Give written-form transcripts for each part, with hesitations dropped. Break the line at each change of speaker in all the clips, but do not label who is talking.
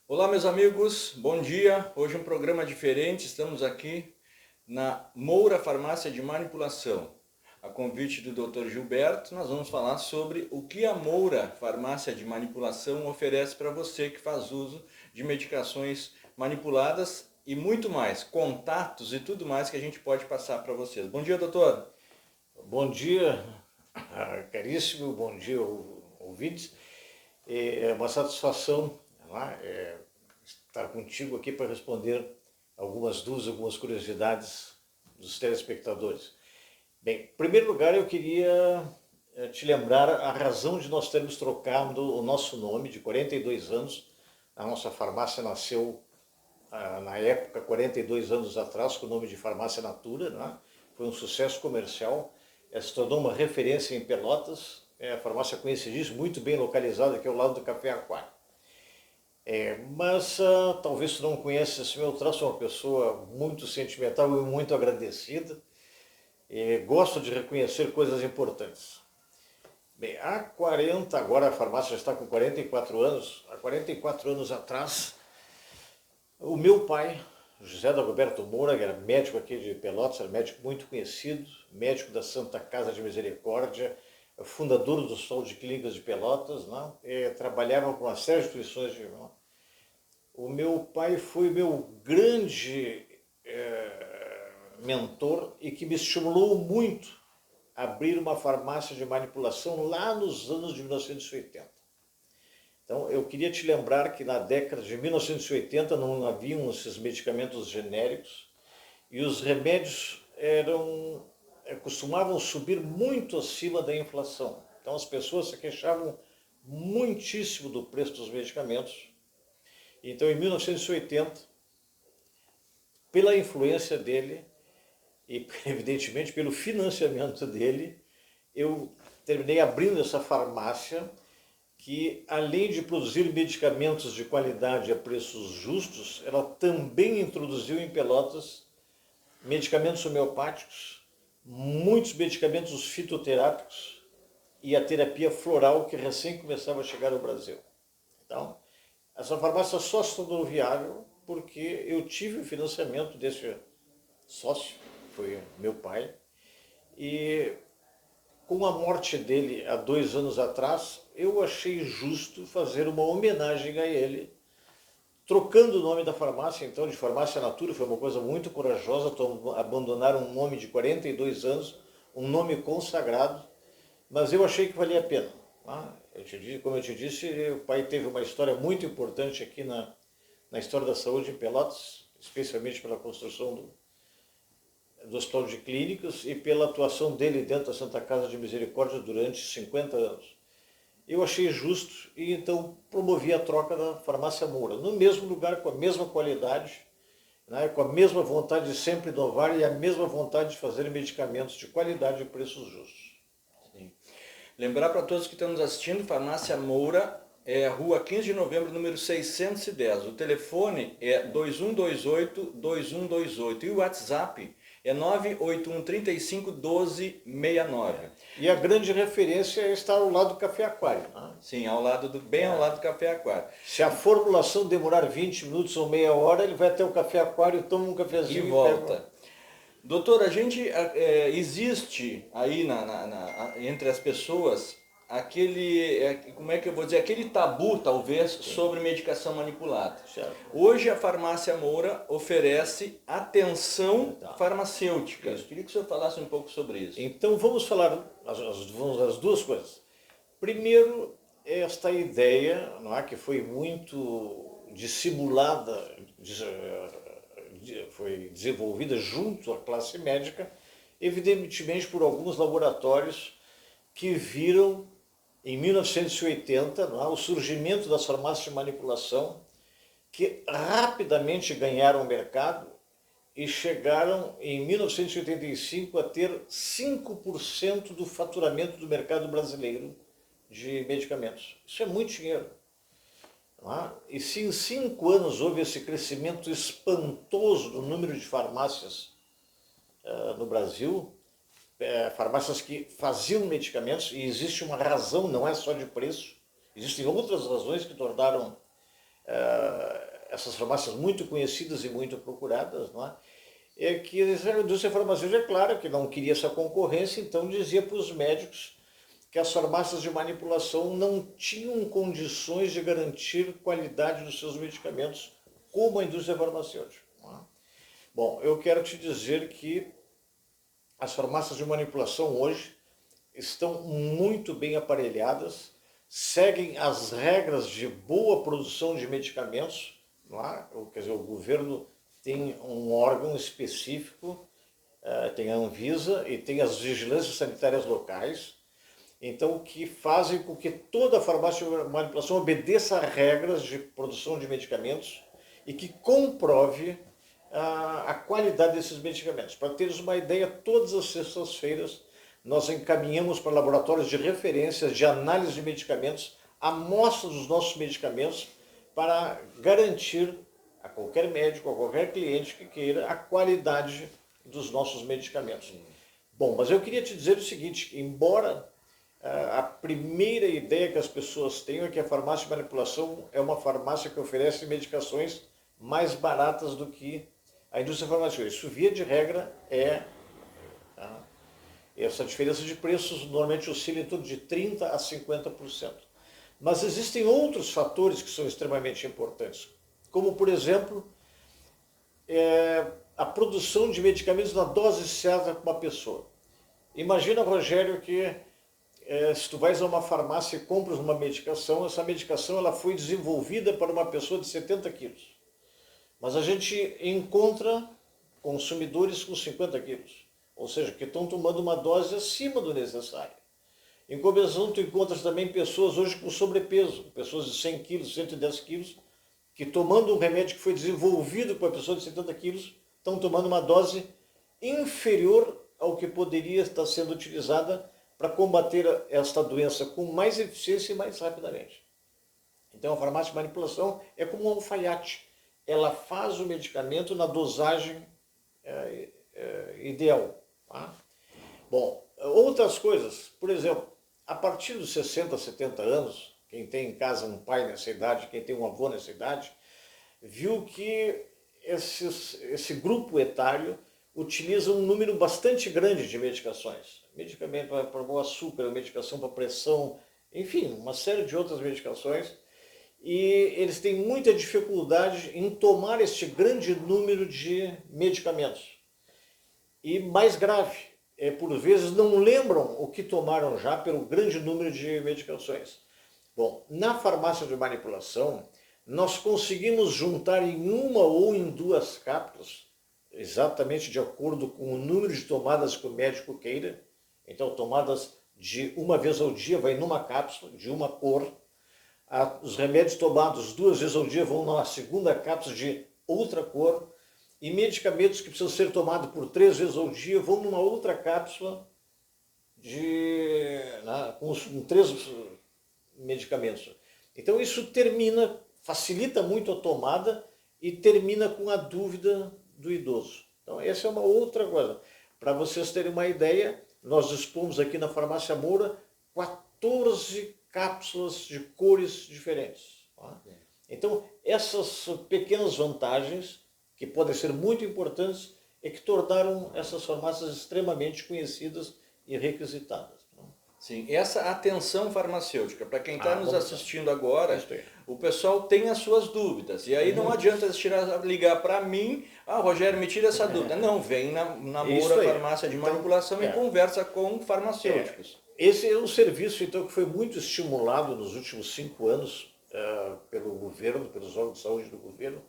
Olá, meus amigos, bom dia. Hoje um programa diferente. Estamos aqui na Moura Farmácia de Manipulação. A convite do Dr. Gilberto, nós vamos falar sobre o que a Moura Farmácia de Manipulação oferece para você que faz uso de medicações manipuladas e muito mais, contatos e tudo mais que a gente pode passar para vocês. Bom dia, doutor.
Bom dia, caríssimo, bom dia, ouvintes. É uma satisfação, não é? Estar contigo aqui para responder algumas dúvidas, algumas curiosidades dos telespectadores. Bem, em primeiro lugar, eu queria te lembrar a razão de nós termos trocado o nosso nome de 42 anos. A nossa farmácia nasceu, na época, 42 anos atrás, com o nome de Farmácia Natura, não é? Foi um sucesso comercial. Se tornou uma referência em Pelotas, é a farmácia conhecidíssima, muito bem localizada aqui ao lado do Café Aquário. Mas talvez tu não conheça esse meu traço, sou uma pessoa muito sentimental e muito agradecida. Gosto de reconhecer coisas importantes. Bem, agora a farmácia já está com 44 anos, há 44 anos atrás, o meu pai, José Dagoberto Moura, que era médico aqui de Pelotas, era médico muito conhecido, médico da Santa Casa de Misericórdia, fundador do Hospital de Clínicas de Pelotas, não? Trabalhava com uma série de instituições. O meu pai foi meu grande mentor e que me estimulou muito a abrir uma farmácia de manipulação lá nos anos de 1980. Então, eu queria te lembrar que na década de 1980 não haviam esses medicamentos genéricos e os remédios costumavam subir muito acima da inflação. Então, as pessoas se queixavam muitíssimo do preço dos medicamentos. Então, em 1980, pela influência dele e, evidentemente, pelo financiamento dele, eu terminei abrindo essa farmácia que, além de produzir medicamentos de qualidade a preços justos, ela também introduziu em Pelotas medicamentos homeopáticos, muitos medicamentos fitoterápicos e a terapia floral que recém começava a chegar ao Brasil. Então, essa farmácia só se tornou viável porque eu tive o financiamento desse sócio, que foi meu pai, e com a morte dele há 2 anos atrás, eu achei justo fazer uma homenagem a ele, trocando o nome da farmácia, então, de Farmácia Natura. Foi uma coisa muito corajosa, abandonar um nome de 42 anos, um nome consagrado, mas eu achei que valia a pena. Como eu te disse, o pai teve uma história muito importante aqui na história da saúde em Pelotas, especialmente pela construção do Hospital de Clínicas e pela atuação dele dentro da Santa Casa de Misericórdia durante 50 anos. Eu achei justo e então promovi a troca da Farmácia Moura, no mesmo lugar, com a mesma qualidade, né, com a mesma vontade de sempre inovar e a mesma vontade de fazer medicamentos de qualidade e preços justos.
Sim. Lembrar para todos que estão nos assistindo, Farmácia Moura, Rua 15 de Novembro, número 610. O telefone é 2128-2128 e o WhatsApp é 981351269.
E a grande referência é estar ao lado do Café Aquário.
Sim, bem ao lado do Café Aquário.
Se a formulação demorar 20 minutos ou meia hora, ele vai até o Café Aquário, toma um cafezinho
e volta. Doutor, existe aí entre as pessoas como é que eu vou dizer, aquele tabu talvez sobre medicação manipulada.
Certo.
Hoje a Farmácia Moura oferece atenção farmacêutica. Eu queria que o senhor falasse um pouco sobre isso.
Então vamos falar as duas coisas. Primeiro, esta ideia, não é, que foi muito dissimulada, foi desenvolvida junto à classe médica, evidentemente por alguns laboratórios que viram em 1980 não é, o surgimento das farmácias de manipulação, que rapidamente ganharam o mercado e chegaram em 1985 a ter 5% do faturamento do mercado brasileiro de medicamentos. Isso é muito dinheiro. E se em 5 anos houve esse crescimento espantoso do número de farmácias no Brasil, farmácias que faziam medicamentos, e existe uma razão, não é só de preço, existem outras razões que tornaram essas farmácias muito conhecidas e muito procuradas, não é? É que a indústria farmacêutica, é claro que não queria essa concorrência, então dizia para os médicos que as farmácias de manipulação não tinham condições de garantir qualidade dos seus medicamentos como a indústria farmacêutica. Não é? Bom, eu quero te dizer que as farmácias de manipulação hoje estão muito bem aparelhadas, seguem as regras de boa produção de medicamentos, não é? Quer dizer, o governo tem um órgão específico, tem a Anvisa e tem as vigilâncias sanitárias locais, então que fazem com que toda a farmácia de manipulação obedeça a regras de produção de medicamentos e que comprove a qualidade desses medicamentos. Para teres uma ideia, todas as sextas-feiras nós encaminhamos para laboratórios de referência de análise de medicamentos amostras dos nossos medicamentos para garantir a qualquer médico, a qualquer cliente que queira, a qualidade dos nossos medicamentos. Bom, mas eu queria te dizer o seguinte, embora a primeira ideia que as pessoas tenham é que a farmácia de manipulação é uma farmácia que oferece medicações mais baratas do que a indústria farmacêutica. Isso, via de regra, essa diferença de preços normalmente oscila em torno de 30% a 50%. Mas existem outros fatores que são extremamente importantes, como, por exemplo, a produção de medicamentos na dose certa para uma pessoa. Imagina, Rogério, que se tu vais a uma farmácia e compras uma medicação, essa medicação ela foi desenvolvida para uma pessoa de 70 quilos. Mas a gente encontra consumidores com 50 quilos, ou seja, que estão tomando uma dose acima do necessário. Em compensação, tu encontras também pessoas hoje com sobrepeso, pessoas de 100 quilos, 110 quilos, que tomando um remédio que foi desenvolvido para uma pessoa de 70 quilos, estão tomando uma dose inferior ao que poderia estar sendo utilizada para combater esta doença com mais eficiência e mais rapidamente. Então a farmácia de manipulação é como um alfaiate. Ela faz o medicamento na dosagem ideal. Tá? Bom, outras coisas, por exemplo, a partir dos 60, 70 anos, quem tem em casa um pai nessa idade, quem tem um avô nessa idade, viu que esse grupo etário utiliza um número bastante grande de medicações. Medicamento para o açúcar, medicação para pressão, enfim, uma série de outras medicações. E eles têm muita dificuldade em tomar este grande número de medicamentos. E mais grave, por vezes não lembram o que tomaram já pelo grande número de medicações. Bom, na farmácia de manipulação, nós conseguimos juntar em uma ou em duas cápsulas, exatamente de acordo com o número de tomadas que o médico queira. Então, tomadas de uma vez ao dia vai numa cápsula, de uma cor. Os remédios tomados 2 vezes ao dia vão numa segunda cápsula de outra cor. E medicamentos que precisam ser tomados por 3 vezes ao dia vão numa outra cápsula com 3 medicamentos. Então isso facilita muito a tomada e termina com a dúvida do idoso. Então essa é uma outra coisa. Para vocês terem uma ideia, nós dispomos aqui na Farmácia Moura 14 cápsulas de cores diferentes. Tá? Então essas pequenas vantagens, que podem ser muito importantes, é que tornaram essas farmácias extremamente conhecidas e requisitadas.
Sim, essa atenção farmacêutica, para quem está nos assistindo agora, o pessoal tem as suas dúvidas, e aí não adianta ligar para mim, Rogério, me tira essa dúvida. Não, vem na Moura Farmácia de Manipulação e conversa com farmacêuticos.
Esse é um serviço, então, que foi muito estimulado nos últimos 5 anos pelo governo, pelos órgãos de saúde do governo,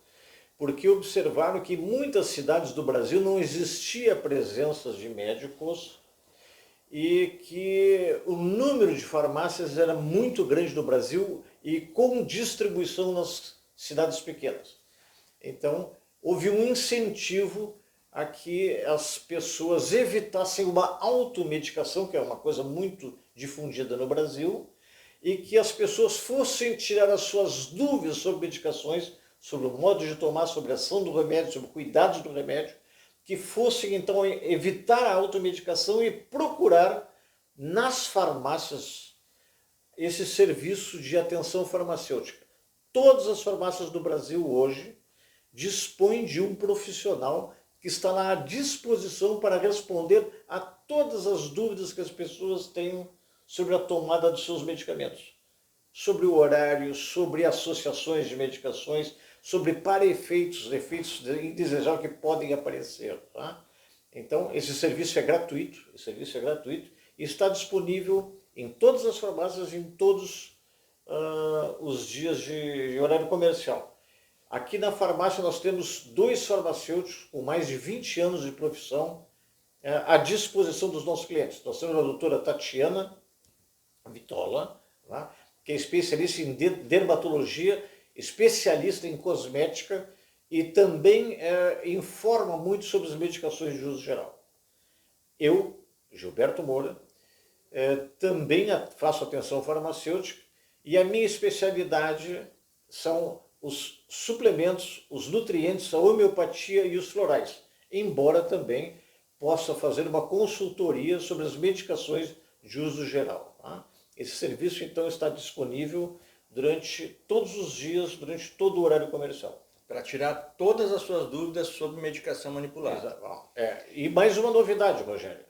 porque observaram que em muitas cidades do Brasil não existia a presença de médicos e que o número de farmácias era muito grande no Brasil e com distribuição nas cidades pequenas. Então, houve um incentivo a que as pessoas evitassem uma automedicação, que é uma coisa muito difundida no Brasil, e que as pessoas fossem tirar as suas dúvidas sobre medicações, sobre o modo de tomar, sobre a ação do remédio, sobre cuidados do remédio, que fossem então evitar a automedicação e procurar nas farmácias esse serviço de atenção farmacêutica. todas as farmácias do Brasil hoje dispõem de um profissional que está lá à disposição para responder a todas as dúvidas que as pessoas tenham sobre a tomada dos seus medicamentos. Sobre o horário, sobre associações de medicações, sobre para-efeitos, efeitos indesejáveis que podem aparecer. Tá? Então, esse serviço é gratuito, e está disponível em todas as farmácias, em todos os dias de horário comercial. Aqui na farmácia nós temos 2 farmacêuticos com mais de 20 anos de profissão à disposição dos nossos clientes. Nós temos a doutora Tatiana Vitola, tá? Que é especialista em dermatologia, especialista em cosmética e também informa muito sobre as medicações de uso geral. Eu, Gilberto Moura, também faço atenção farmacêutica e a minha especialidade são os suplementos, os nutrientes, a homeopatia e os florais, embora também possa fazer uma consultoria sobre as medicações de uso geral. Tá? Esse serviço, então, está disponível durante todos os dias, durante todo o horário comercial.
Para tirar todas as suas dúvidas sobre medicação manipulada.
E mais uma novidade, Rogério.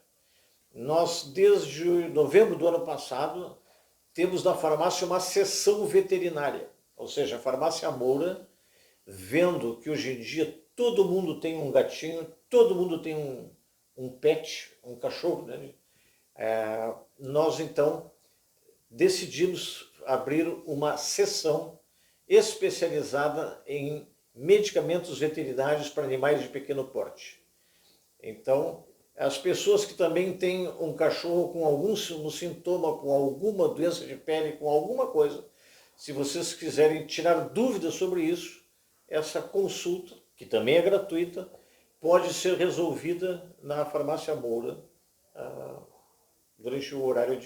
Nós, desde novembro do ano passado, temos na farmácia uma seção veterinária. Ou seja, a farmácia Moura, vendo que hoje em dia todo mundo tem um gatinho, todo mundo tem um pet, um cachorro, né? Nós, então, decidimos abrir uma seção especializada em medicamentos veterinários para animais de pequeno porte. Então, as pessoas que também têm um cachorro com algum sintoma, com alguma doença de pele, com alguma coisa, se vocês quiserem tirar dúvidas sobre isso, essa consulta, que também é gratuita, pode ser resolvida na farmácia Moura durante o horário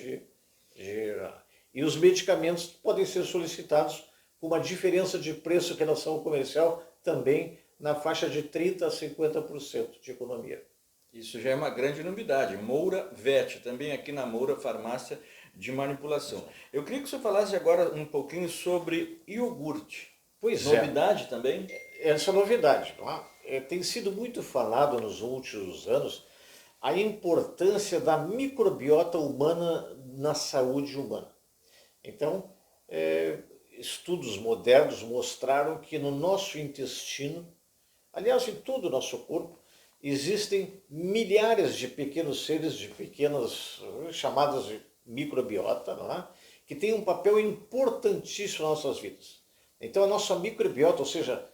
E os medicamentos podem ser solicitados com uma diferença de preço em relação ao comercial, também na faixa de 30% a 50% de economia.
Isso já é uma grande novidade. Moura Vet, também aqui na Moura Farmácia de Manipulação. Eu queria que você falasse agora um pouquinho sobre iogurte.
Pois
novidade também?
Essa novidade. Tem sido muito falado nos últimos anos a importância da microbiota humana na saúde humana. Então, estudos modernos mostraram que no nosso intestino, aliás, em todo o nosso corpo, existem milhares de pequenos seres, de pequenas, chamadas de microbiota, não é? Que têm um papel importantíssimo nas nossas vidas. Então, a nossa microbiota, ou seja,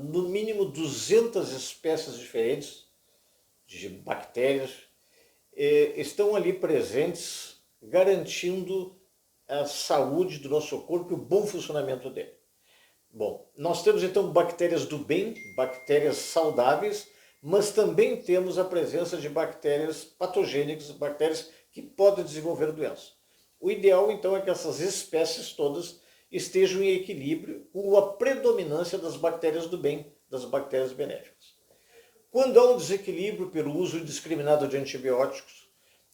no mínimo 200 espécies diferentes de bactérias, estão ali presentes, garantindo a saúde do nosso corpo e o bom funcionamento dele. Bom, nós temos então bactérias do bem, bactérias saudáveis, mas também temos a presença de bactérias patogênicas, bactérias que podem desenvolver doença. O ideal então é que essas espécies todas estejam em equilíbrio com a predominância das bactérias do bem, das bactérias benéficas. Quando há um desequilíbrio pelo uso indiscriminado de antibióticos,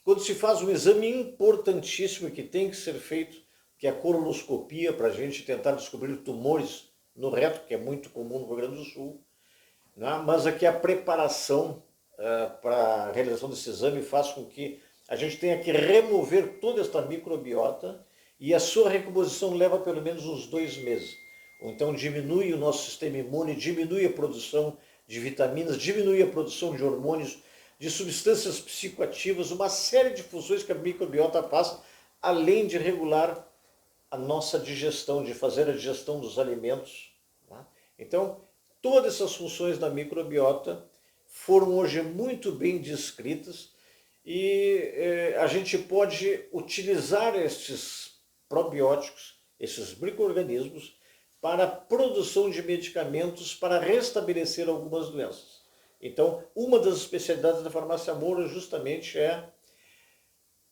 quando se faz um exame importantíssimo que tem que ser feito, que é a colonoscopia, para a gente tentar descobrir tumores no reto, que é muito comum no Rio Grande do Sul, né? Mas aqui a preparação para a realização desse exame faz com que a gente tenha que remover toda esta microbiota e a sua recomposição leva pelo menos uns 2 meses. Então diminui o nosso sistema imune, diminui a produção de vitaminas, diminui a produção de hormônios, de substâncias psicoativas, uma série de funções que a microbiota faz, além de regular a nossa digestão, de fazer a digestão dos alimentos. Tá? Então, todas essas funções da microbiota foram hoje muito bem descritas e a gente pode utilizar estes probióticos, esses micro-organismos, para a produção de medicamentos para restabelecer algumas doenças. Então, uma das especialidades da farmácia Moura justamente é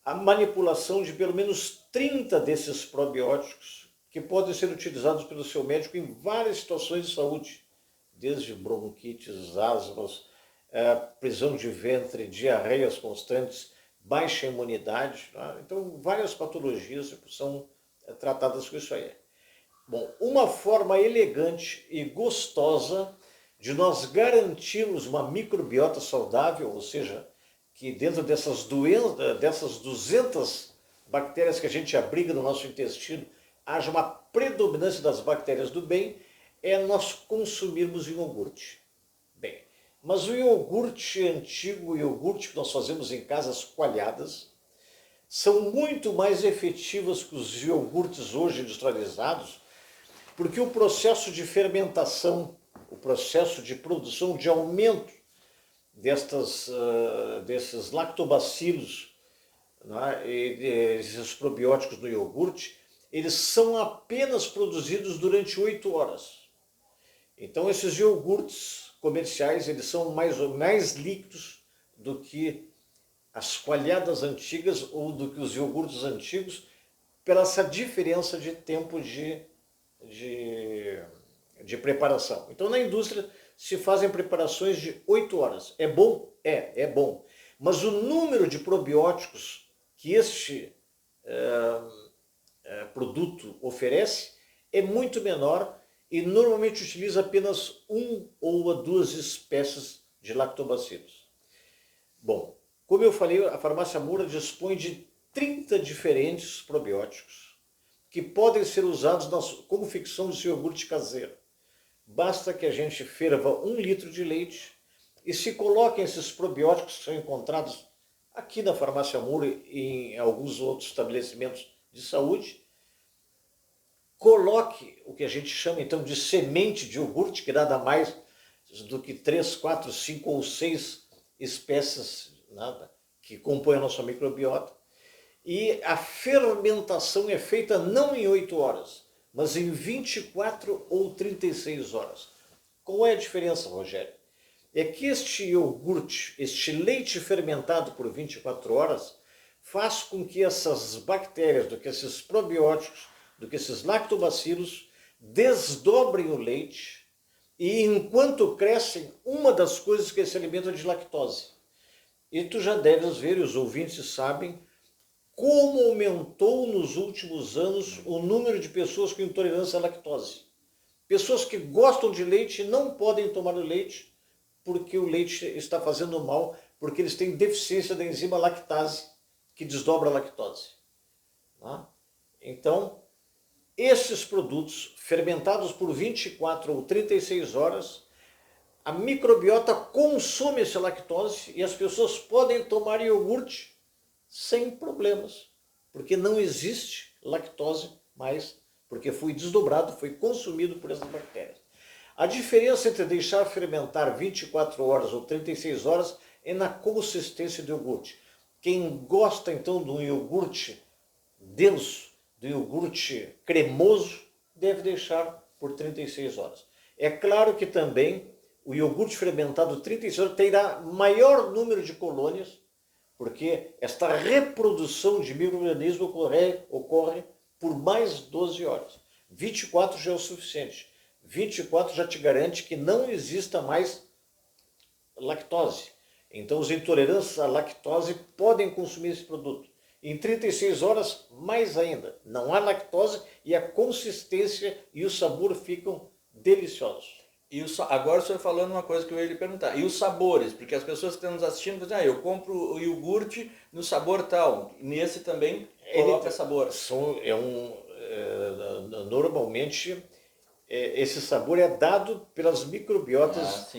a manipulação de pelo menos 30 desses probióticos que podem ser utilizados pelo seu médico em várias situações de saúde, desde bronquites, asmas, prisão de ventre, diarreias constantes, baixa imunidade. Tá? Então, várias patologias são tratadas com isso aí. Bom, uma forma elegante e gostosa de nós garantirmos uma microbiota saudável, ou seja, que dentro dessas 200 bactérias que a gente abriga no nosso intestino, haja uma predominância das bactérias do bem, é nós consumirmos iogurte. Bem, mas o iogurte antigo, o iogurte que nós fazemos em casas coalhadas, são muito mais efetivas que os iogurtes hoje industrializados, porque o processo de fermentação, o processo de produção, de aumento desses lactobacilos, né, e desses probióticos no iogurte, eles são apenas produzidos durante 8 horas. Então esses iogurtes comerciais, eles são mais líquidos do que as coalhadas antigas ou do que os iogurtes antigos, pela essa diferença de tempo de preparação. Então na indústria se fazem preparações de 8 horas. É bom? É bom. Mas o número de probióticos que este produto oferece é muito menor e normalmente utiliza apenas 1 ou 2 espécies de lactobacilos. Bom, como eu falei, a farmácia Moura dispõe de 30 diferentes probióticos que podem ser usados como confecção de seu iogurte caseiro. Basta que a gente ferva 1 litro de leite e se coloquem esses probióticos que são encontrados aqui na farmácia Moura e em alguns outros estabelecimentos de saúde. Coloque o que a gente chama então de semente de iogurte, que nada mais do que 3, 4, 5 ou 6 espécies, nada, que compõem a nossa microbiota. E a fermentação é feita não em 8 horas, mas em 24 ou 36 horas. Qual é a diferença, Rogério? É que este iogurte, este leite fermentado por 24 horas, faz com que essas bactérias, do que esses probióticos, do que esses lactobacilos desdobrem o leite e, enquanto crescem, uma das coisas que se alimenta de lactose. E tu já deves ver, os ouvintes sabem, como aumentou nos últimos anos o número de pessoas com intolerância à lactose. Pessoas que gostam de leite não podem tomar o leite porque o leite está fazendo mal, porque eles têm deficiência da enzima lactase, que desdobra a lactose. Então, esses produtos fermentados por 24 ou 36 horas, a microbiota consome essa lactose e as pessoas podem tomar iogurte sem problemas, porque não existe lactose mais, porque foi desdobrado, foi consumido por essas bactérias. A diferença entre deixar fermentar 24 horas ou 36 horas é na consistência do iogurte. Quem gosta então de um iogurte denso, do iogurte cremoso, deve deixar por 36 horas. É claro que também o iogurte fermentado 36 horas terá maior número de colônias, porque esta reprodução de micro-organismos ocorre por mais 12 horas. 24 já é o suficiente. 24 já te garante que não exista mais lactose. Então os intolerantes à lactose podem consumir esse produto. Em 36 horas, mais ainda, não há lactose e a consistência e o sabor ficam deliciosos.
Agora o senhor falando uma coisa que eu ia lhe perguntar. E os sabores? Porque as pessoas que estão nos assistindo dizem, eu compro o iogurte no sabor tal. Nesse também coloca sabor.
Normalmente, esse sabor é dado pelas microbiotas,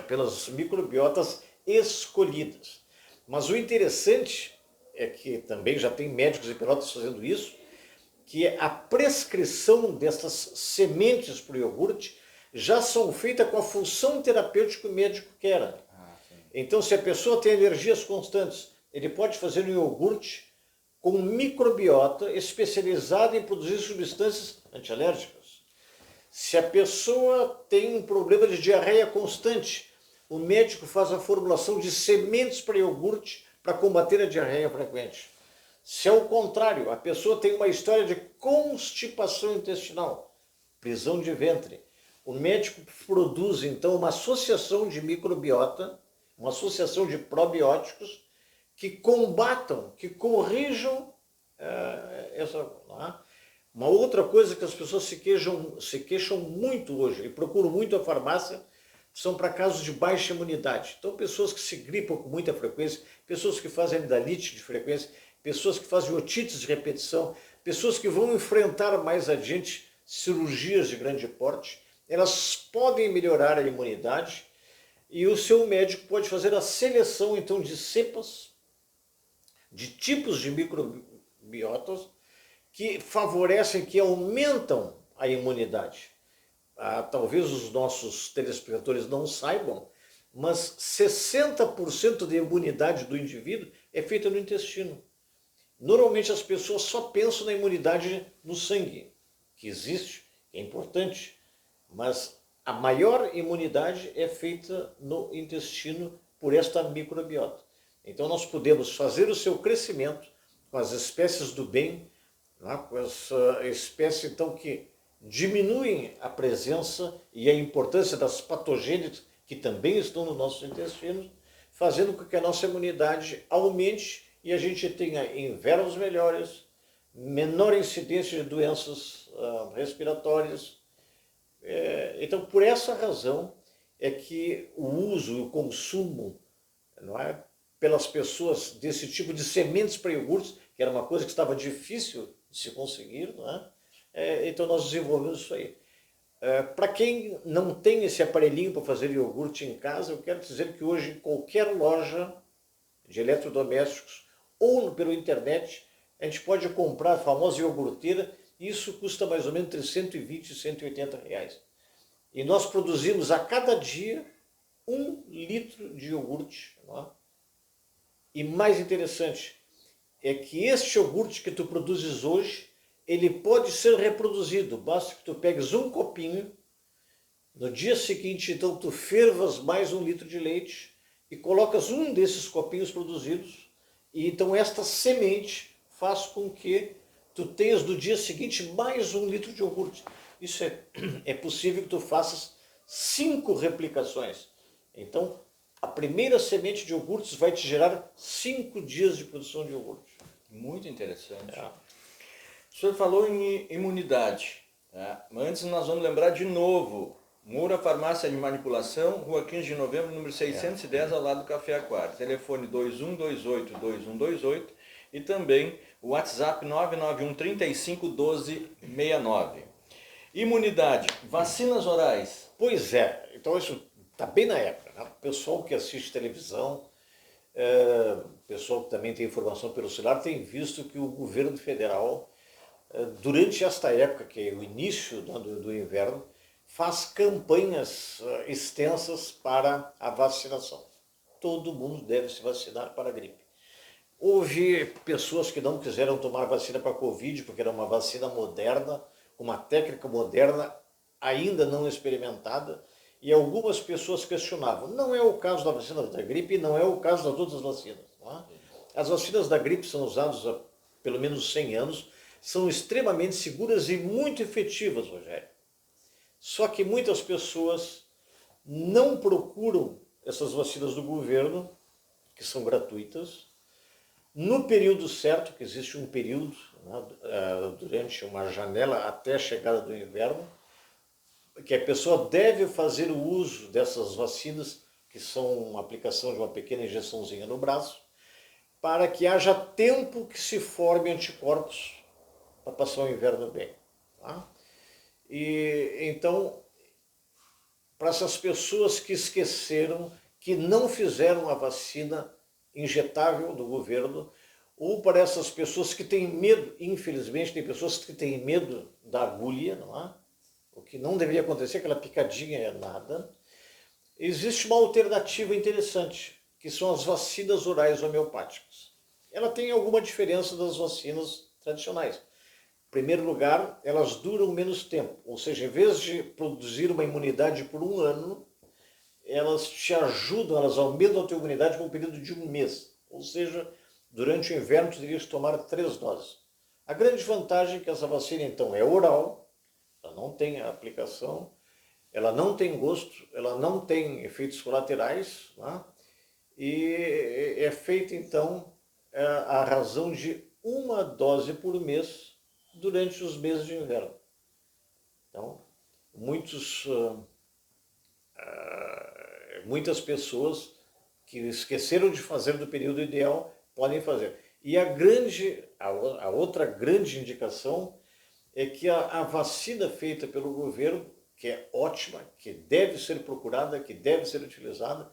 pelas microbiotas escolhidas. Mas o interessante é que também já tem médicos e pelotas fazendo isso, que a prescrição dessas sementes para o iogurte já são feitas com a função terapêutica que o médico quer. Então, se a pessoa tem alergias constantes, ele pode fazer um iogurte com microbiota especializada em produzir substâncias antialérgicas. Se a pessoa tem um problema de diarreia constante, o médico faz a formulação de sementes para iogurte para combater a diarreia frequente. Se ao contrário, a pessoa tem uma história de constipação intestinal, prisão de ventre, o médico produz então uma associação de microbiota, uma associação de probióticos que combatam, que corrijam Uma outra coisa que as pessoas se queixam muito hoje e procuram muito a farmácia são para casos de baixa imunidade. Então, pessoas que se gripam com muita frequência, pessoas que fazem amidalite de frequência, pessoas que fazem otites de repetição, pessoas que vão enfrentar mais adiante cirurgias de grande porte, elas podem melhorar a imunidade e o seu médico pode fazer a seleção, então, de cepas, de tipos de microbiotas que favorecem, que aumentam a imunidade. Talvez os nossos telespectadores não saibam, mas 60% da imunidade do indivíduo é feita no intestino. Normalmente as pessoas só pensam na imunidade no sangue, que existe, é importante, mas a maior imunidade é feita no intestino por esta microbiota. Então nós podemos fazer o seu crescimento com as espécies do bem, com as espécies então que diminuem a presença e a importância das patogênias que também estão no nosso intestino, fazendo com que a nossa imunidade aumente e a gente tenha invernos melhores, menor incidência de doenças respiratórias. Então, por essa razão é que o uso e o consumo, não é, pelas pessoas desse tipo de sementes para iogurtes, que era uma coisa que estava difícil de se conseguir, não é? Então nós desenvolvemos isso aí. Para quem não tem esse aparelhinho para fazer iogurte em casa, eu quero dizer que hoje em qualquer loja de eletrodomésticos ou pela internet, a gente pode comprar a famosa iogurteira, e isso custa mais ou menos entre 120 e 180 reais. E nós produzimos a cada dia 1 litro de iogurte. Não é? E mais interessante é que este iogurte que tu produzes hoje, ele pode ser reproduzido, basta que tu pegues um copinho, no dia seguinte, então, tu fervas mais 1 litro de leite e colocas um desses copinhos produzidos, e então esta semente faz com que tu tenhas no dia seguinte mais 1 litro de iogurte. Isso é possível que tu faças 5 replicações. Então, a primeira semente de iogurtes vai te gerar 5 dias de produção de iogurte.
Muito interessante. O senhor falou em imunidade. Tá? Mas antes nós vamos lembrar de novo. Moura Farmácia de Manipulação, Rua 15 de Novembro, número 610, ao lado do Café Aquário. Telefone 2128-2128 e também o WhatsApp 991 35 12 69. Imunidade, vacinas orais.
Pois é, então isso está bem na época. Né? O pessoal que assiste televisão, o pessoal que também tem informação pelo celular, tem visto que o governo federal, durante esta época, que é o início do inverno, faz campanhas extensas para a vacinação. Todo mundo deve se vacinar para a gripe. Houve pessoas que não quiseram tomar vacina para a Covid, porque era uma vacina moderna, uma técnica moderna ainda não experimentada, e algumas pessoas questionavam. Não é o caso da vacina da gripe, não é o caso das outras vacinas. Não é? As vacinas da gripe são usadas há pelo menos 100 anos, são extremamente seguras e muito efetivas, Rogério. Só que muitas pessoas não procuram essas vacinas do governo, que são gratuitas, no período certo, que existe um período, né, durante uma janela até a chegada do inverno, que a pessoa deve fazer o uso dessas vacinas, que são uma aplicação de uma pequena injeçãozinha no braço, para que haja tempo que se forme anticorpos para passar o inverno bem. Tá? E então, para essas pessoas que esqueceram, que não fizeram a vacina injetável do governo, ou para essas pessoas que têm medo, infelizmente tem pessoas que têm medo da agulha, não é? O que não deveria acontecer, aquela picadinha é nada. Existe uma alternativa interessante, que são as vacinas orais homeopáticas. Ela tem alguma diferença das vacinas tradicionais. Em primeiro lugar, elas duram menos tempo, ou seja, em vez de produzir uma imunidade por 1 ano, elas te ajudam, elas aumentam a tua imunidade por um período de 1 mês. Ou seja, durante o inverno tu terias que tomar 3 doses. A grande vantagem é que essa vacina, então, é oral, ela não tem aplicação, ela não tem gosto, ela não tem efeitos colaterais, né? E é feita, então, a razão de 1 dose por mês durante os meses de inverno. Então, muitas pessoas que esqueceram de fazer do período ideal podem fazer. E a outra grande indicação é que a vacina feita pelo governo, que é ótima, que deve ser procurada, que deve ser utilizada,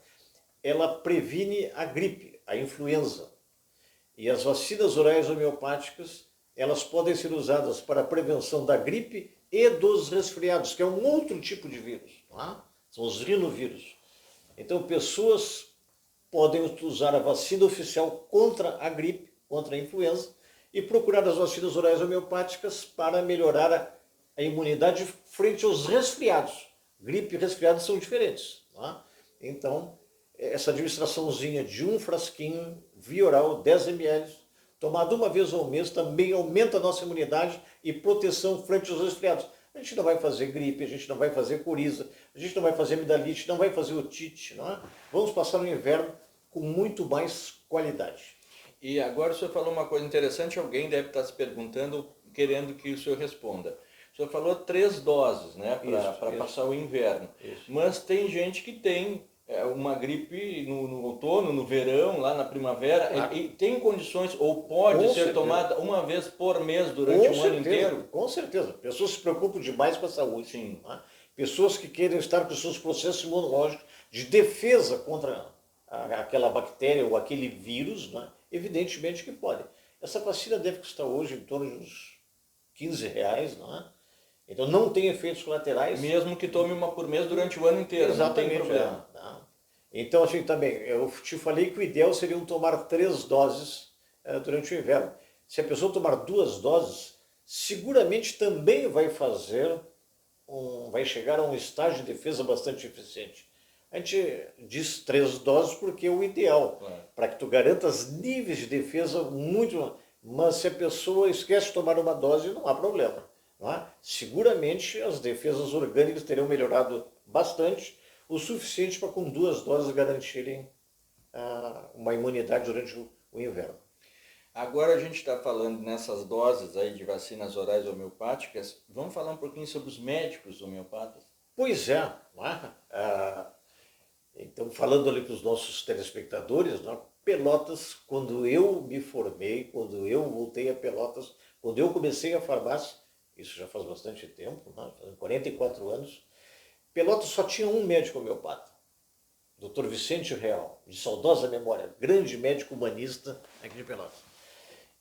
ela previne a gripe, a influenza. E as vacinas orais homeopáticas, elas podem ser usadas para a prevenção da gripe e dos resfriados, que é um outro tipo de vírus, não é? São os rinovírus. Então, pessoas podem usar a vacina oficial contra a gripe, contra a influenza, e procurar as vacinas orais homeopáticas para melhorar a imunidade frente aos resfriados. Gripe e resfriados são diferentes, não é? Então, essa administraçãozinha de um frasquinho via oral, 10 ml, tomado uma vez ao mês, também aumenta a nossa imunidade e proteção frente aos resfriados. A gente não vai fazer gripe, a gente não vai fazer coriza, a gente não vai fazer amidalite, não vai fazer otite, não é? Vamos passar o inverno com muito mais qualidade.
E agora o senhor falou uma coisa interessante, alguém deve estar se perguntando, querendo que o senhor responda. O senhor falou 3 doses, né, para passar o inverno.
Isso.
Mas tem gente que tem uma gripe no outono, no verão, lá na primavera,
Claro.
e tem condições, ou pode
Com
ser
certeza.
tomada uma vez por mês durante um ano inteiro?
Com certeza. Pessoas se preocupam demais com a saúde.
Sim.
Né? Pessoas que querem estar com os seus processos imunológicos de defesa contra aquela bactéria ou aquele vírus, né? Evidentemente que podem. Essa vacina deve custar hoje em torno de uns R$ 15, não é? Então não tem efeitos colaterais.
Mesmo que tome uma por mês durante o ano inteiro,
Exatamente,
não tem problema.
Não. Então, assim, também, eu te falei que o ideal seria tomar 3 doses durante o inverno. Se a pessoa tomar 2 doses, seguramente também vai chegar a um estágio de defesa bastante eficiente. A gente diz 3 doses porque é o ideal,
Claro.
para que tu garantas níveis de defesa muito... Mas se a pessoa esquece de tomar uma dose, não há problema. Não é? Seguramente as defesas orgânicas terão melhorado bastante, o suficiente para com 2 doses garantirem uma imunidade durante o inverno.
Agora a gente está falando nessas doses aí de vacinas orais homeopáticas, vamos falar um pouquinho sobre os médicos homeopatas?
Pois é, não é? Então, falando ali para os nossos telespectadores, não é? Pelotas, quando eu me formei, quando eu voltei a Pelotas, quando eu comecei a farmácia, isso já faz bastante tempo, né? Faz 44 anos, Pelotas só tinha um médico homeopata, Dr. Vicente Real, de saudosa memória, grande médico humanista aqui de Pelotas.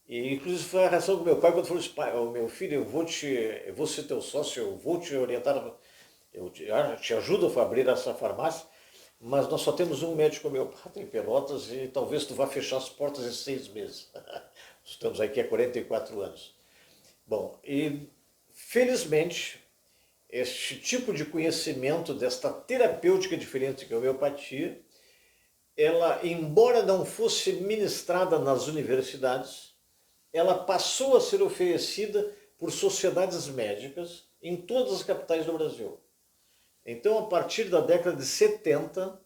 E inclusive foi a reação do meu pai quando falou assim: pai, meu filho, eu vou ser teu sócio, eu vou te orientar, eu te ajudo a abrir essa farmácia, mas nós só temos um médico homeopata em Pelotas e talvez tu vá fechar as portas em 6 meses. Estamos aqui há 44 anos. Bom, e felizmente, este tipo de conhecimento desta terapêutica diferente que é a homeopatia, ela, embora não fosse ministrada nas universidades, ela passou a ser oferecida por sociedades médicas em todas as capitais do Brasil. Então, a partir da década de 70,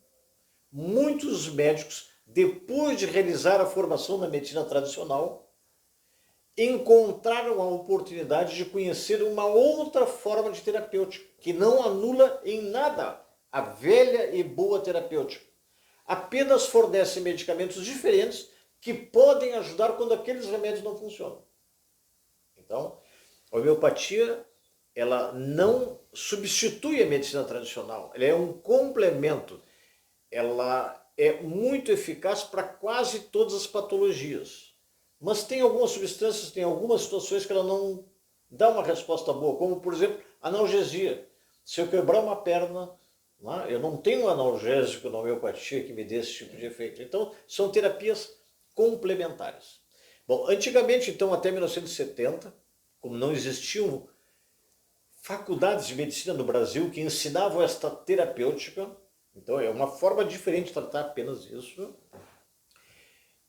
muitos médicos, depois de realizar a formação na medicina tradicional, encontraram a oportunidade de conhecer uma outra forma de terapêutica, que não anula em nada a velha e boa terapêutica. Apenas fornece medicamentos diferentes que podem ajudar quando aqueles remédios não funcionam. Então, a homeopatia, ela não substitui a medicina tradicional, ela é um complemento. Ela é muito eficaz para quase todas as patologias. Mas tem algumas substâncias, tem algumas situações que ela não dá uma resposta boa, como, por exemplo, analgesia. Se eu quebrar uma perna, eu não tenho um analgésico na homeopatia que me dê esse tipo de efeito. Então, são terapias complementares. Bom, antigamente, então, até 1970, como não existiam faculdades de medicina no Brasil que ensinavam esta terapêutica, então é uma forma diferente de tratar apenas isso,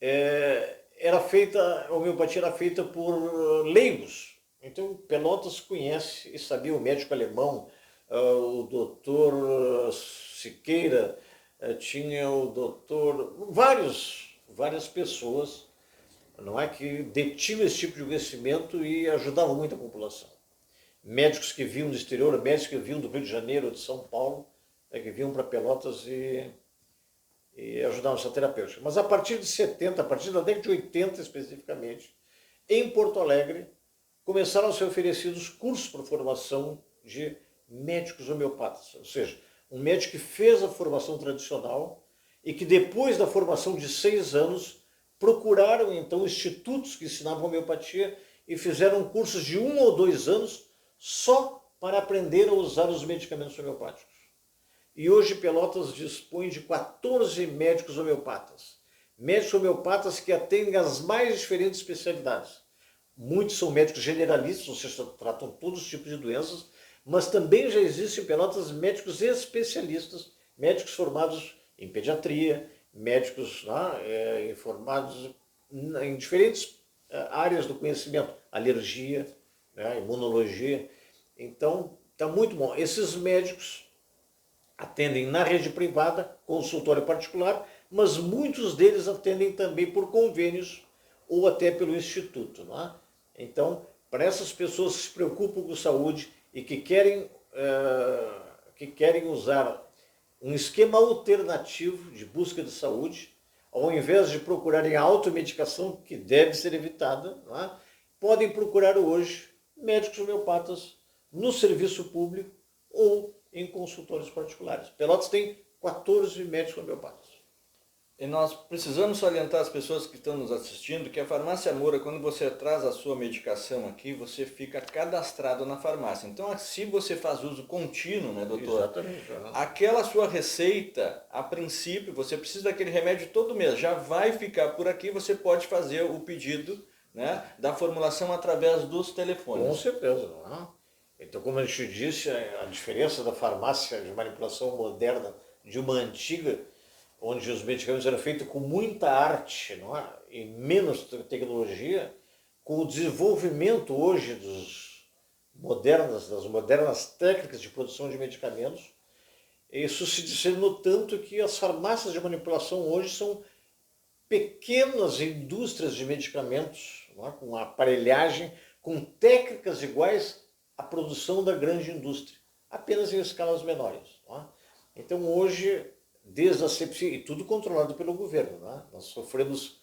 a homeopatia era feita por leigos. Então, Pelotas conhece e sabia, o médico alemão, o doutor Siqueira, tinha o doutor... várias pessoas não é, que detinham esse tipo de conhecimento e ajudavam muito a população. Médicos que vinham do exterior, médicos que vinham do Rio de Janeiro ou de São Paulo, que vinham para Pelotas e ajudavam essa terapêutica. Mas a partir de 70, a partir da década de 80 especificamente, em Porto Alegre, começaram a ser oferecidos cursos para formação de médicos homeopatas. Ou seja, um médico que fez a formação tradicional e que depois da formação de 6 anos procuraram então institutos que ensinavam homeopatia e fizeram cursos de 1 ou 2 anos só para aprender a usar os medicamentos homeopáticos. E hoje Pelotas dispõe de 14 médicos homeopatas. Médicos homeopatas que atendem as mais diferentes especialidades. Muitos são médicos generalistas, ou seja, tratam todos os tipos de doenças, mas também já existem em Pelotas médicos especialistas, médicos formados em pediatria, médicos formados em diferentes áreas do conhecimento, alergia, imunologia. Então, está muito bom. Esses médicos atendem na rede privada, consultório particular, mas muitos deles atendem também por convênios ou até pelo instituto. Não é? Então, para essas pessoas que se preocupam com saúde e que querem usar um esquema alternativo de busca de saúde, ao invés de procurarem a automedicação, que deve ser evitada, não é? Podem procurar hoje médicos homeopatas no serviço público ou em consultórios particulares. Pelotas tem 14 médicos homeopatas.
E nós precisamos salientar as pessoas que estão nos assistindo que a Farmácia Moura, quando você traz a sua medicação aqui, você fica cadastrado na farmácia. Então, se você faz uso contínuo, né, doutor?
Exatamente.
Aquela sua receita, a princípio, você precisa daquele remédio todo mês, já vai ficar por aqui, você pode fazer o pedido, né, da formulação através dos telefones.
Com certeza, não é? Então, como a gente disse, a diferença da farmácia de manipulação moderna de uma antiga, onde os medicamentos eram feitos com muita arte, não é? E menos tecnologia, com o desenvolvimento hoje das modernas técnicas de produção de medicamentos, isso se disseminou tanto que as farmácias de manipulação hoje são pequenas indústrias de medicamentos, não é? Com aparelhagem, com técnicas iguais à produção da grande indústria, apenas em escalas menores. Não é? Então hoje, desde a asepsia, e tudo controlado pelo governo. Né? Nós sofremos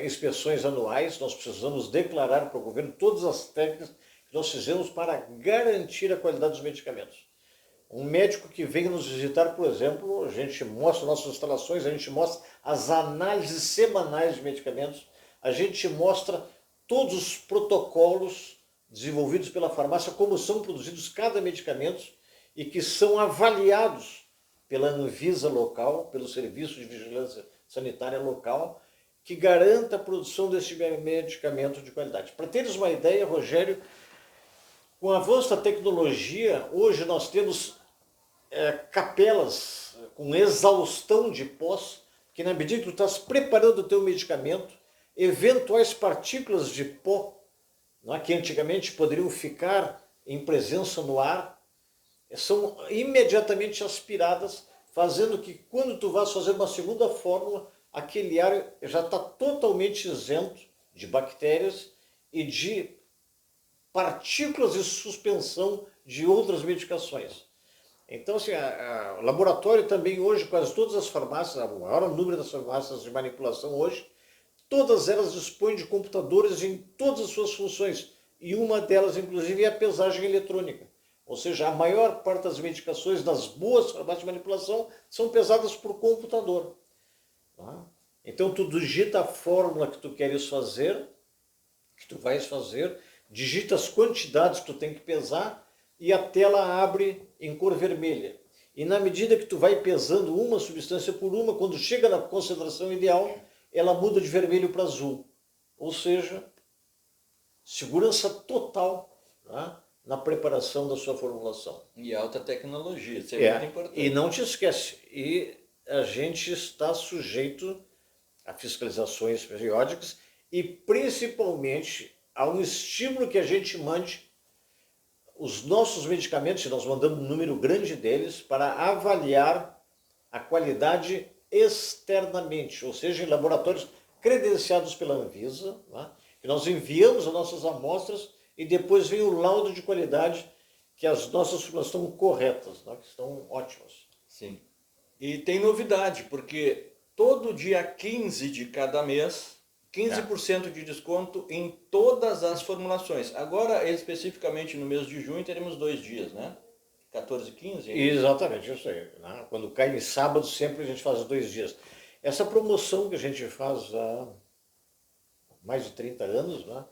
inspeções anuais, nós precisamos declarar para o governo todas as técnicas que nós fizemos para garantir a qualidade dos medicamentos. Um médico que vem nos visitar, por exemplo, a gente mostra nossas instalações, a gente mostra as análises semanais de medicamentos, a gente mostra todos os protocolos desenvolvidos pela farmácia, como são produzidos cada medicamento e que são avaliados pela Anvisa local, pelo Serviço de Vigilância Sanitária local, que garanta a produção desse medicamento de qualidade. Para teres uma ideia, Rogério, com o avanço da tecnologia, hoje nós temos capelas com exaustão de pós, que na medida que tu estás preparando o teu medicamento, eventuais partículas de pó, não é, que antigamente poderiam ficar em presença no ar, são imediatamente aspiradas, fazendo que quando tu vas fazer uma segunda fórmula, aquele ar já está totalmente isento de bactérias e de partículas de suspensão de outras medicações. Então, assim, o laboratório também hoje, quase todas as farmácias, o maior número das farmácias de manipulação hoje, todas elas dispõem de computadores em todas as suas funções. E uma delas, inclusive, é a pesagem eletrônica. Ou seja, a maior parte das medicações das boas farmácias de manipulação são pesadas por computador. Tá? Então, tu digita a fórmula que tu queres fazer, que tu vais fazer, digita as quantidades que tu tem que pesar e a tela abre em cor vermelha. E na medida que tu vai pesando uma substância por uma, quando chega na concentração ideal, ela muda de vermelho para azul. Ou seja, segurança total, tá, na preparação da sua formulação.
E alta tecnologia, isso é muito importante.
E não te esquece, e a gente está sujeito a fiscalizações periódicas e principalmente a um estímulo que a gente mande os nossos medicamentos, e nós mandamos um número grande deles, para avaliar a qualidade externamente, ou seja, em laboratórios credenciados pela Anvisa, né? Que nós enviamos as nossas amostras e depois vem o laudo de qualidade que as nossas fórmulas estão corretas, né? Que estão ótimas.
Sim. E tem novidade, porque todo dia 15 de cada mês, 15% de desconto em todas as formulações. Agora, especificamente no mês de junho, teremos 2 dias, né? 14 e 15?
Exatamente, isso aí, né? Quando cai em sábado, sempre a gente faz 2 dias. Essa promoção que a gente faz há mais de 30 anos, né?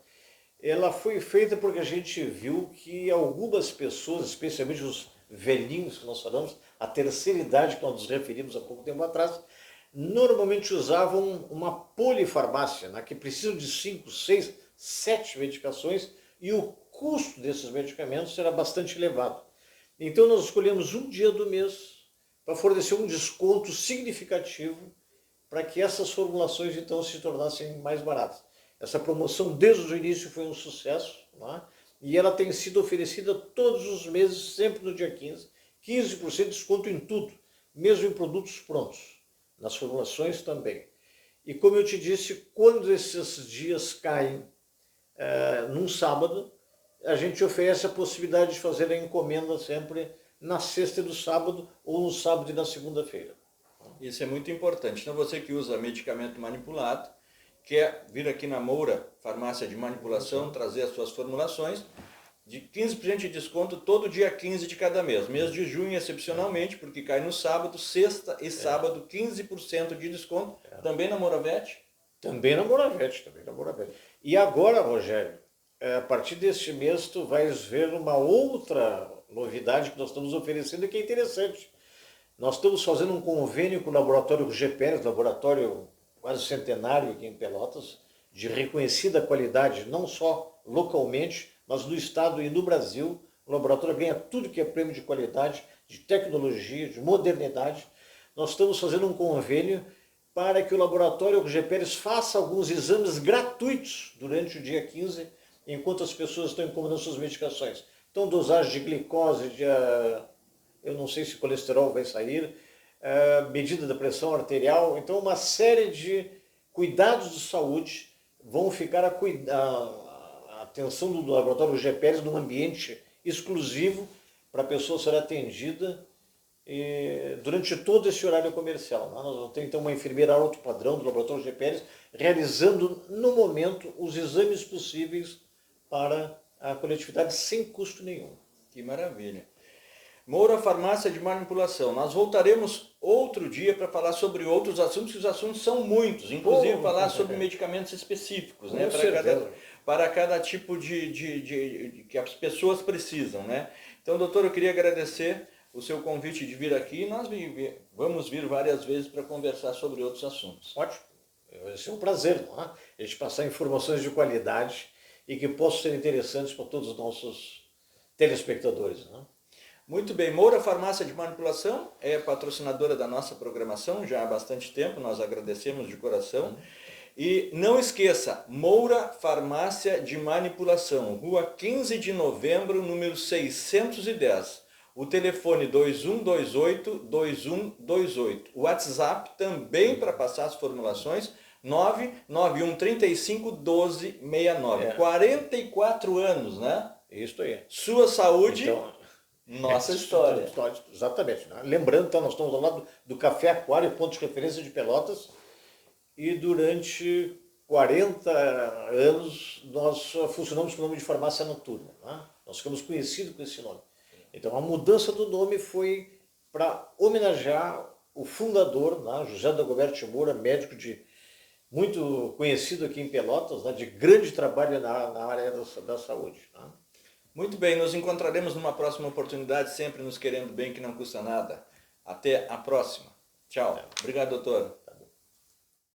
Ela foi feita porque a gente viu que algumas pessoas, especialmente os velhinhos que nós falamos, a terceira idade que nós nos referimos há pouco tempo atrás, normalmente usavam uma polifarmácia, né, que precisam de 5, 6, 7 medicações e o custo desses medicamentos era bastante elevado. Então nós escolhemos um dia do mês para fornecer um desconto significativo para que essas formulações então se tornassem mais baratas. Essa promoção desde o início foi um sucesso, né? E ela tem sido oferecida todos os meses, sempre no dia 15, 15% de desconto em tudo, mesmo em produtos prontos, nas formulações também. E como eu te disse, quando esses dias caem num sábado, a gente oferece a possibilidade de fazer a encomenda sempre na sexta e no sábado, ou no sábado e na segunda-feira.
Isso é muito importante. Então você que usa medicamento manipulado, quer vir aqui na Moura, farmácia de manipulação, trazer as suas formulações, de 15% de desconto todo dia 15 de cada mês. Mês de junho, excepcionalmente, porque cai no sábado, sexta e sábado, 15% de desconto. Também na Moravete?
Também na Moravete, também na Moravete. E agora, Rogério, a partir deste mês tu vais ver uma outra novidade que nós estamos oferecendo e que é interessante. Nós estamos fazendo um convênio com o laboratório GPR, laboratório quase centenário aqui em Pelotas, de reconhecida qualidade, não só localmente, mas no estado e no Brasil. O laboratório ganha tudo que é prêmio de qualidade, de tecnologia, de modernidade. Nós estamos fazendo um convênio para que o laboratório GPR faça alguns exames gratuitos durante o dia 15, enquanto as pessoas estão encomendando suas medicações. Então, dosagem de glicose, eu não sei se o colesterol vai sair, medida da pressão arterial. Então, uma série de cuidados de saúde vão ficar a atenção do laboratório GPR num ambiente exclusivo para a pessoa ser atendida durante todo esse horário comercial. Nós vamos ter então uma enfermeira alto padrão do laboratório GPR realizando no momento os exames possíveis para a coletividade sem custo nenhum.
Que maravilha. Moura Farmácia de Manipulação. Nós voltaremos outro dia para falar sobre outros assuntos, que os assuntos são muitos, inclusive falar sobre medicamentos específicos, né, para cada tipo de que as pessoas precisam, né? Então, doutor, eu queria agradecer o seu convite de vir aqui. Nós vamos vir várias vezes para conversar sobre outros assuntos.
Ótimo. Vai ser um prazer, não é? A gente passar informações de qualidade e que possam ser interessantes para todos os nossos telespectadores, não é?
Muito bem, Moura Farmácia de Manipulação é patrocinadora da nossa programação já há bastante tempo, nós agradecemos de coração. E não esqueça, Moura Farmácia de Manipulação, Rua 15 de Novembro, número 610. O telefone 2128-2128. O WhatsApp também para passar as formulações, 991351269. 44 anos, né?
Isso aí.
Sua saúde...
Então,
nossa história.
Exatamente. Né? Lembrando, então, nós estamos ao lado do Café Aquário, ponto de referência de Pelotas, e durante 40 anos nós funcionamos com o nome de farmácia noturna. Né? Nós ficamos conhecidos com esse nome. Então a mudança do nome foi para homenagear o fundador, né? José Dagoberto Moura, médico muito conhecido aqui em Pelotas, né? De grande trabalho na área da saúde. Né?
Muito bem, nos encontraremos numa próxima oportunidade, sempre nos querendo bem, que não custa nada. Até a próxima. Tchau. Obrigado, doutor.